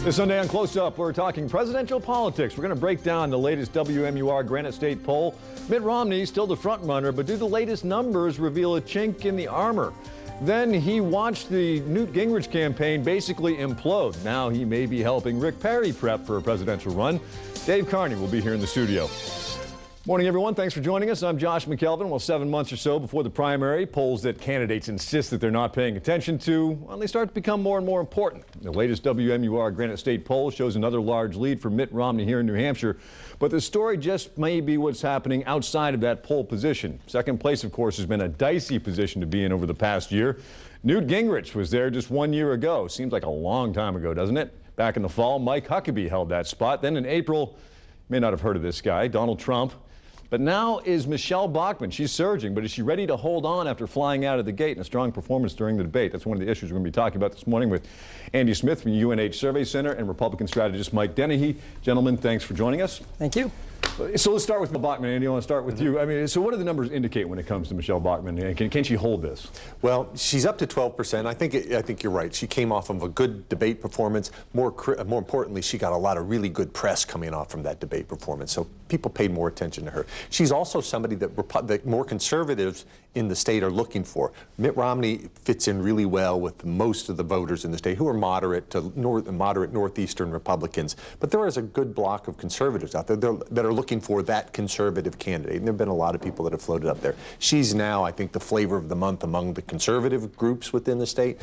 This Sunday on Close Up, we're talking presidential politics. We're going to break down the latest WMUR Granite State poll. Mitt Romney is still the front runner, but do the latest numbers reveal a chink in the armor? Then he watched the Newt Gingrich campaign basically implode. Now he may be helping Rick Perry prep for a presidential run. Dave Carney will be here in the studio. Morning, everyone. Thanks for joining us. I'm Josh McKelvin. Well, 7 months or so before the primary, polls that candidates insist that they're not paying attention to, well, they start to become more and more important. The latest WMUR Granite State poll shows another large lead for Mitt Romney here in New Hampshire. But the story just may be what's happening outside of that poll position. Second place, of course, has been a dicey position to be in over the past year. Newt Gingrich was there just 1 year ago. Seems like a long time ago, doesn't it? Back in the fall, Mike Huckabee held that spot. Then in April, you may not have heard of this guy, Donald Trump. But now is Michelle Bachmann. She's surging, but is she ready to hold on after flying out of the gate in a strong performance during the debate? That's one of the issues we're going to be talking about this morning with Andy Smith from UNH Survey Center and Republican strategist Mike Dennehy. Gentlemen, thanks for joining us. Thank you. So let's start with Bachmann. Andy, I want to start with you. I mean, so what do the numbers indicate when it comes to Michelle Bachmann? Can she hold this? Well, she's up to 12%. I think you're right. She came off of a good debate performance. More importantly, she got a lot of really good press coming off from that debate performance. So people paid more attention to her. She's also somebody that more conservatives in the state are looking for. Mitt Romney fits in really well with most of the voters in the state who are moderate northeastern Republicans. But there is a good block of conservatives out there that are looking for that conservative candidate. And there have been a lot of people that have floated up there. She's now, I think, the flavor of the month among the conservative groups within the state.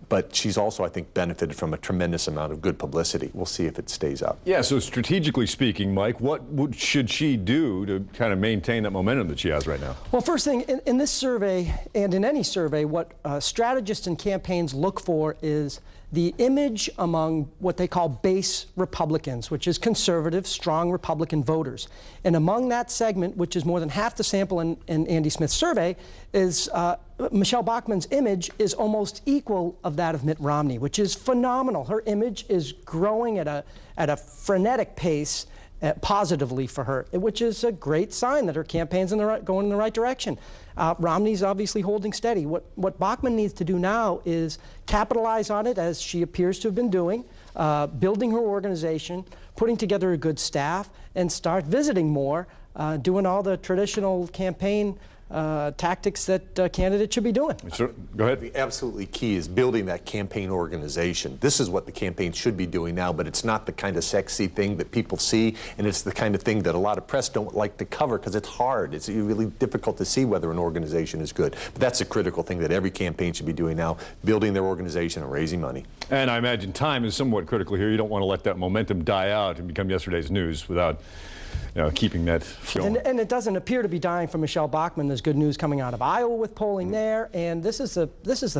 But she's also, I think, benefited from a tremendous amount of good publicity. We'll see if it stays up. Yeah, so strategically speaking, Mike, what should she do to kind of maintain that momentum that she has right now? Well, first thing, in this survey and in any survey, what strategists and campaigns look for is the image among what they call base Republicans, which is conservative, strong Republican voters. And among that segment, which is more than half the sample in Andy Smith's survey, is Michelle Bachmann's image is almost equal of that of Mitt Romney, which is phenomenal. Her image is growing at a frenetic pace positively for her, which is a great sign that her campaign's going in the right direction. Romney's obviously holding steady. What Bachmann needs to do now is capitalize on it, as she appears to have been doing, building her organization, putting together a good staff, and start visiting more, doing all the traditional campaign tactics that candidates should be doing. Sure. Go ahead. The absolutely key is building that campaign organization. This is what the campaign should be doing now, but it's not the kind of sexy thing that people see, and it's the kind of thing that a lot of press don't like to cover because it's hard. It's really difficult to see whether an organization is good. But that's a critical thing that every campaign should be doing now, building their organization and raising money. And I imagine time is somewhat critical here. You don't want to let that momentum die out and become yesterday's news without keeping that flowing. And it doesn't appear to be dying for Michelle Bachmann. There's good news coming out of Iowa with polling there, and this is the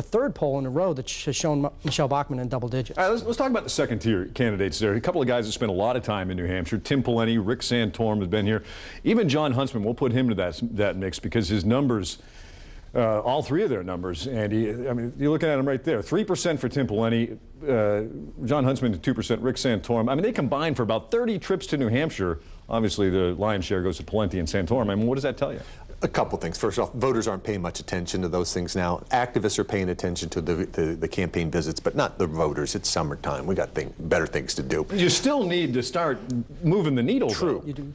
third poll in a row that has shown Michelle Bachmann in double digits. All right, let's talk about the second-tier candidates there. A couple of guys that spent a lot of time in New Hampshire. Tim Pawlenty, Rick Santorum has been here. Even John Huntsman, we'll put him into that mix because his numbers, all three of their numbers, Andy, I mean, you're looking at them right there. 3% for Tim Pawlenty, John Huntsman to 2%, Rick Santorum. I mean, they combined for about 30 trips to New Hampshire. Obviously, the lion's share goes to Pawlenty and Santorum. I mean, what does that tell you? A couple things. First off, voters aren't paying much attention to those things now. Activists are paying attention to the campaign visits, but not the voters. It's summertime. We got better things to do. You still need to start moving the needle. True. You do.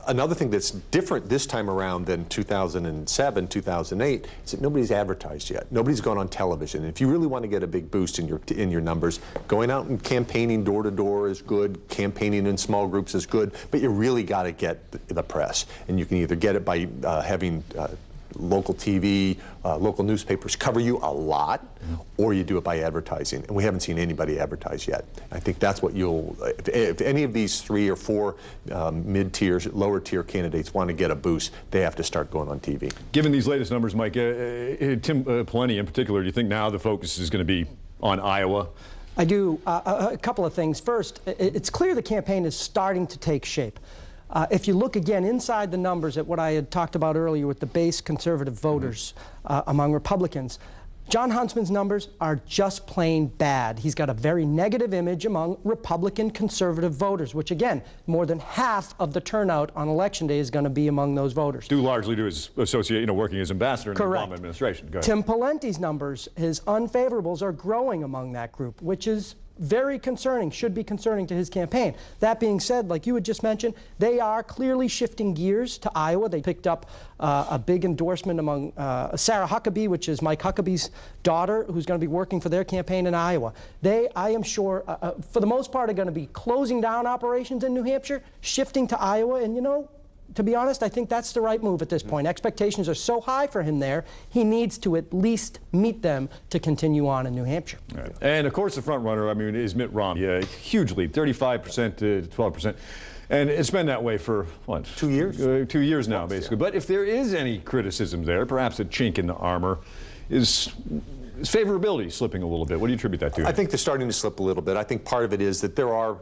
Another thing that's different this time around than 2007, 2008 is that nobody's advertised yet. Nobody's gone on television. If you really want to get a big boost in your numbers, going out and campaigning door to door is good. Campaigning in small groups is good, but you really got to get the press, and you can either get it by having local TV, local newspapers cover you a lot, or you do it by advertising. And we haven't seen anybody advertise yet. I think that's what if any of these 3 or 4 mid-tier, lower-tier candidates want to get a boost, they have to start going on TV. Given these latest numbers, Mike, Tim Pawlenty in particular, do you think now the focus is going to be on Iowa? I do. A couple of things. First, it's clear the campaign is starting to take shape. If you look again inside the numbers at what I had talked about earlier with the base conservative voters among Republicans, John Huntsman's numbers are just plain bad. He's got a very negative image among Republican conservative voters, which again, more than half of the turnout on Election Day is going to be among those voters. Due largely to his working as ambassador in the Obama administration. Go ahead. Tim Pawlenty's numbers, his unfavorables, are growing among that group, which is very concerning, should be concerning to his campaign. That being said, like you had just mentioned, they are clearly shifting gears to Iowa. They picked up a big endorsement among Sarah Huckabee, which is Mike Huckabee's daughter, who's going to be working for their campaign in Iowa. They, I am sure, for the most part, are going to be closing down operations in New Hampshire, shifting to Iowa, and you know, to be honest, I think that's the right move at this point. Expectations are so high for him there, he needs to at least meet them to continue on in New Hampshire. Right. And of course, the front runner, I mean, is Mitt Romney. Huge lead, 35% to 12%. And it's been that way for, what? 2 years? 2 years now, basically. Yeah. But if there is any criticism there, perhaps a chink in the armor, is favorability slipping a little bit? What do you attribute that to? I think they're starting to slip a little bit. I think part of it is that there are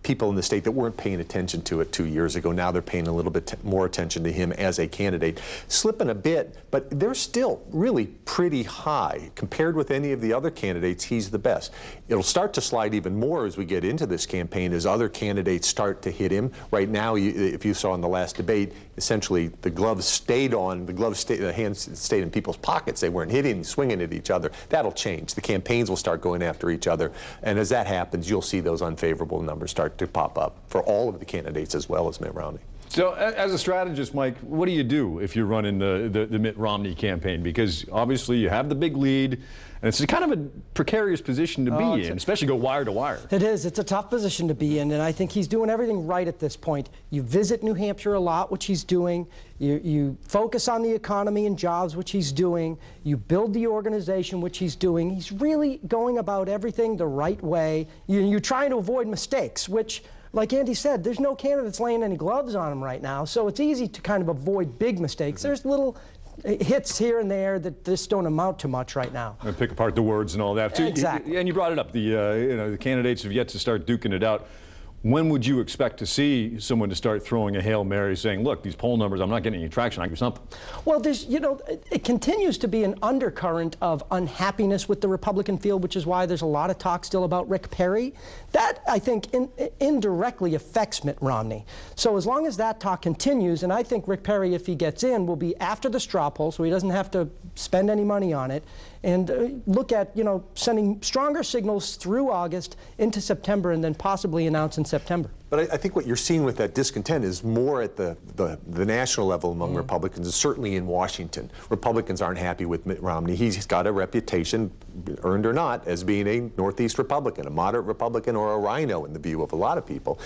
people in the state that weren't paying attention to it 2 years ago. Now they're paying a little bit more attention to him as a candidate. Slipping a bit, but they're still really pretty high. Compared with any of the other candidates, he's the best. It'll start to slide even more as we get into this campaign, as other candidates start to hit him. Right now, if you saw in the last debate, essentially the gloves stayed on, the hands stayed in people's pockets. They weren't hitting, swinging at each other. That'll change. The campaigns will start going after each other. And as that happens, you'll see those unfavorable numbers start to pop up for all of the candidates as well as Mitt Romney. So as a strategist, Mike, what do you do if you're running the Mitt Romney campaign? Because obviously you have the big lead, and it's kind of a precarious position to be in, especially go wire to wire. It is. It's a tough position to be in, and I think he's doing everything right at this point. You visit New Hampshire a lot, which he's doing. You focus on the economy and jobs, which he's doing. You build the organization, which he's doing. He's really going about everything the right way. You're trying to avoid mistakes, which, like Andy said, there's no candidates laying any gloves on him right now, so it's easy to kind of avoid big mistakes. There's little hits here and there that just don't amount to much right now. And pick apart the words and all that too. Exactly. And you brought it up. The candidates have yet to start duking it out. When would you expect to see someone to start throwing a Hail Mary saying, look, these poll numbers, I'm not getting any traction, I can do something? Well, there's, it continues to be an undercurrent of unhappiness with the Republican field, which is why there's a lot of talk still about Rick Perry. That, I think, indirectly affects Mitt Romney. So as long as that talk continues, and I think Rick Perry, if he gets in, will be after the straw poll, so he doesn't have to spend any money on it, and look at, sending stronger signals through August into September, and then possibly announce in September. But I think what you're seeing with that discontent is more at the national level among Republicans, and certainly in Washington. Republicans aren't happy with Mitt Romney. He's got a reputation, earned or not, as being a Northeast Republican, a moderate Republican, or a rhino in the view of a lot of people.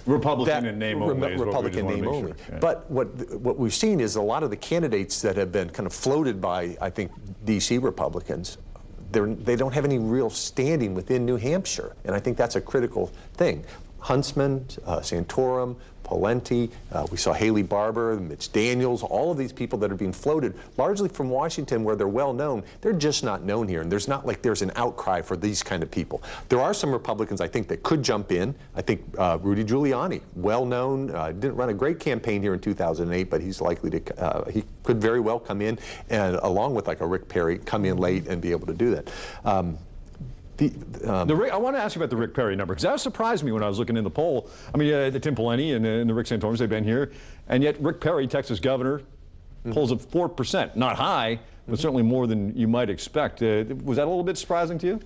Republican in name only. Republican name only. Yeah. But what we've seen is a lot of the candidates that have been kind of floated by, I think, D.C. Republicans, they don't have any real standing within New Hampshire, and I think that's a critical thing. Huntsman, Santorum, Pawlenty, we saw Haley Barbour, Mitch Daniels, all of these people that are being floated, largely from Washington where they're well known. They're just not known here, and there's not like there's an outcry for these kind of people. There are some Republicans, I think, that could jump in. I think Rudy Giuliani, well known, didn't run a great campaign here in 2008, but he's likely to, he could very well come in, and along with like a Rick Perry, come in late and be able to do that. I want to ask you about the Rick Perry number, because that surprised me when I was looking in the poll. I mean, the Tim Pawlenty and the Rick Santorums, they've been here, and yet Rick Perry, Texas governor, polls at 4%. Not high, but certainly more than you might expect. Was that a little bit surprising to you?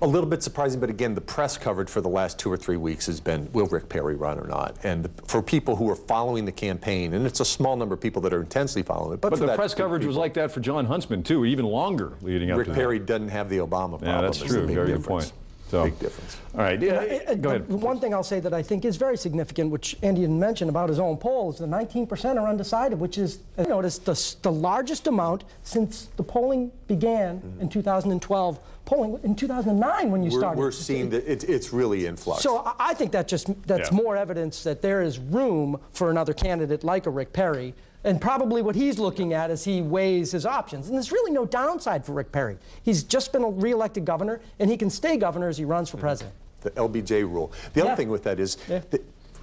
A little bit surprising, but again, the press coverage for the last 2 or 3 weeks has been, will Rick Perry run or not? And for people who are following the campaign, and it's a small number of people that are intensely following it. But the press coverage was like that for John Huntsman, too, even longer leading up to that. Rick Perry doesn't have the Obama problem. Yeah, that's true. Very good point. So, big difference. All right. Yeah, go ahead. One thing I'll say that I think is very significant, which Andy didn't mention about his own polls, the 19% are undecided, which is, the largest amount since the polling began in 2012. Polling in 2009 when you started. We're seeing that it's really in flux. So I think that's more evidence that there is room for another candidate like a Rick Perry, and probably what he's looking at as he weighs his options. And there's really no downside for Rick Perry. He's just been a re-elected governor, and he can stay governor as he runs for president. The LBJ rule. The other thing with that is,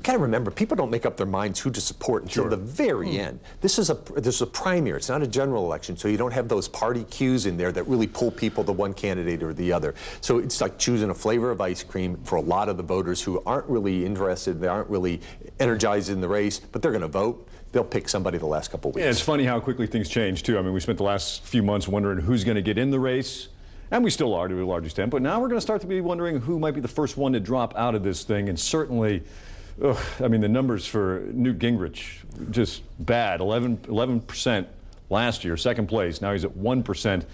kind of remember, people don't make up their minds who to support until the very end. This is a primary. It's not a general election, so you don't have those party cues in there that really pull people to one candidate or the other. So it's like choosing a flavor of ice cream for a lot of the voters who aren't really interested, they aren't really energized in the race, but they're going to vote. They'll pick somebody the last couple of weeks. Yeah, it's funny how quickly things change, too. I mean, we spent the last few months wondering who's going to get in the race, And we still are to a large extent, but now we're going to start to be wondering who might be the first one to drop out of this thing. And certainly, I mean, the numbers for Newt Gingrich, just bad. 11% last year, second place. Now he's at 1%.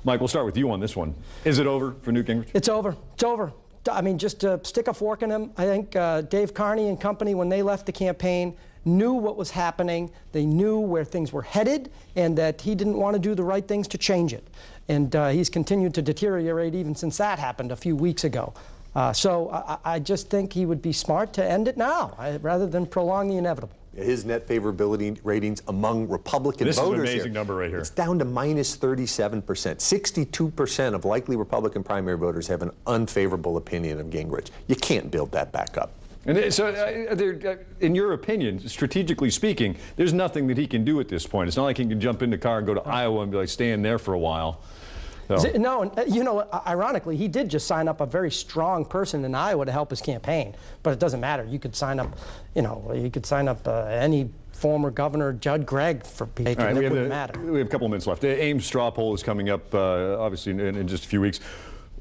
Mike, we'll start with you on this one. Is it over for Newt Gingrich? It's over. It's over. I mean, just to stick a fork in him, I think Dave Carney and company, when they left the campaign, knew what was happening. They knew where things were headed, and that he didn't want to do the right things to change it. And he's continued to deteriorate even since that happened a few weeks ago. So I just think he would be smart to end it now, rather than prolong the inevitable. His net favorability ratings among Republican voters. This is an amazing number right here. It's down to minus 37%. 62% of likely Republican primary voters have an unfavorable opinion of Gingrich. You can't build that back up. And so, in your opinion, strategically speaking, there's nothing that he can do at this point. It's not like he can jump in the car and go to Iowa and be like, stay in there for a while. So. No, and you know, ironically, he did just sign up a very strong person in Iowa to help his campaign. But it doesn't matter. You could sign up, you know, you could sign up any former governor, Judd Gregg, for people. Right, it wouldn't matter. We have a couple of minutes left. The Ames straw poll is coming up, obviously, in just a few weeks.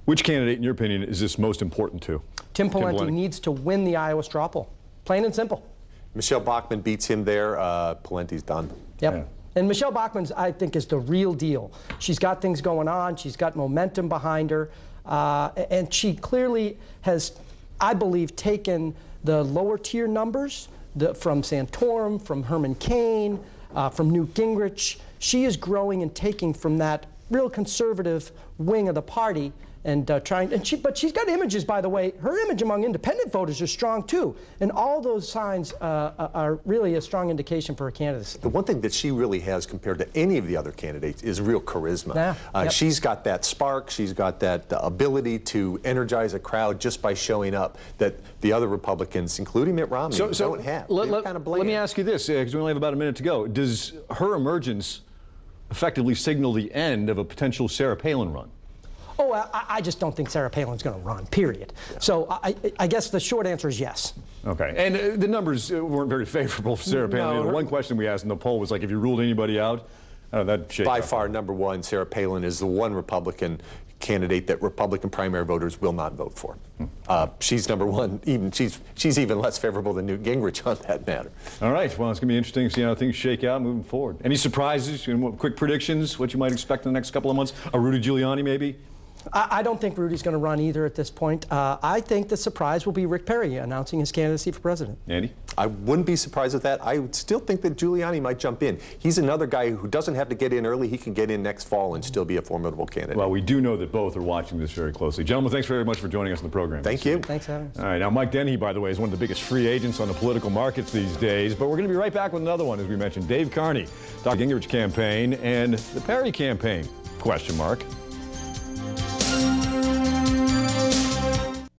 Which candidate, in your opinion, is this most important to? Tim Pawlenty needs to win the Iowa straw poll. Plain and simple. Michelle Bachmann beats him there. Pawlenty's done. Yep. Yeah. And Michelle Bachmann, I think, is the real deal. She's got things going on. She's got momentum behind her. And she clearly has, I believe, taken the lower tier numbers from Santorum, from Herman Cain, from Newt Gingrich. She is growing and taking from that real conservative wing of the party and but she's got images, by the way. Her image among independent voters is strong too, and all those signs are really a strong indication for her candidacy. The one thing that she really has compared to any of the other candidates is real charisma. Yeah, yep. She's got that spark, she's got that ability to energize a crowd just by showing up that the other Republicans, including Mitt Romney, don't have. Let me ask you this, because we only have about a minute to go. Does her emergence effectively signal the end of a potential Sarah Palin run? Oh, I just don't think Sarah Palin's going to run, period. Yeah. So I guess the short answer is yes. Okay. And the numbers weren't very favorable for Sarah Palin. No. The one question we asked in the poll was, like, if you ruled anybody out, that shakes by far, number one, Sarah Palin is the one Republican candidate that Republican primary voters will not vote for. She's number one. She's even less favorable than Newt Gingrich on that matter. All right. Well, it's going to be interesting to see how things shake out moving forward. Any surprises? Quick predictions? What you might expect in the next couple of months? A Rudy Giuliani, maybe? I don't think Rudy's going to run either at this point. I think the surprise will be Rick Perry announcing his candidacy for president. Andy? I wouldn't be surprised at that. I would still think that Giuliani might jump in. He's another guy who doesn't have to get in early. He can get in next fall and still be a formidable candidate. Well, we do know that both are watching this very closely. Gentlemen, thanks very much for joining us on the program. Thank you. Thanks for having us. All right. Now, Mike Dennehy, by the way, is one of the biggest free agents on the political markets these days. But we're going to be right back with another one, as we mentioned. Dave Carney, Dr. Gingrich campaign, and the Perry campaign, question mark.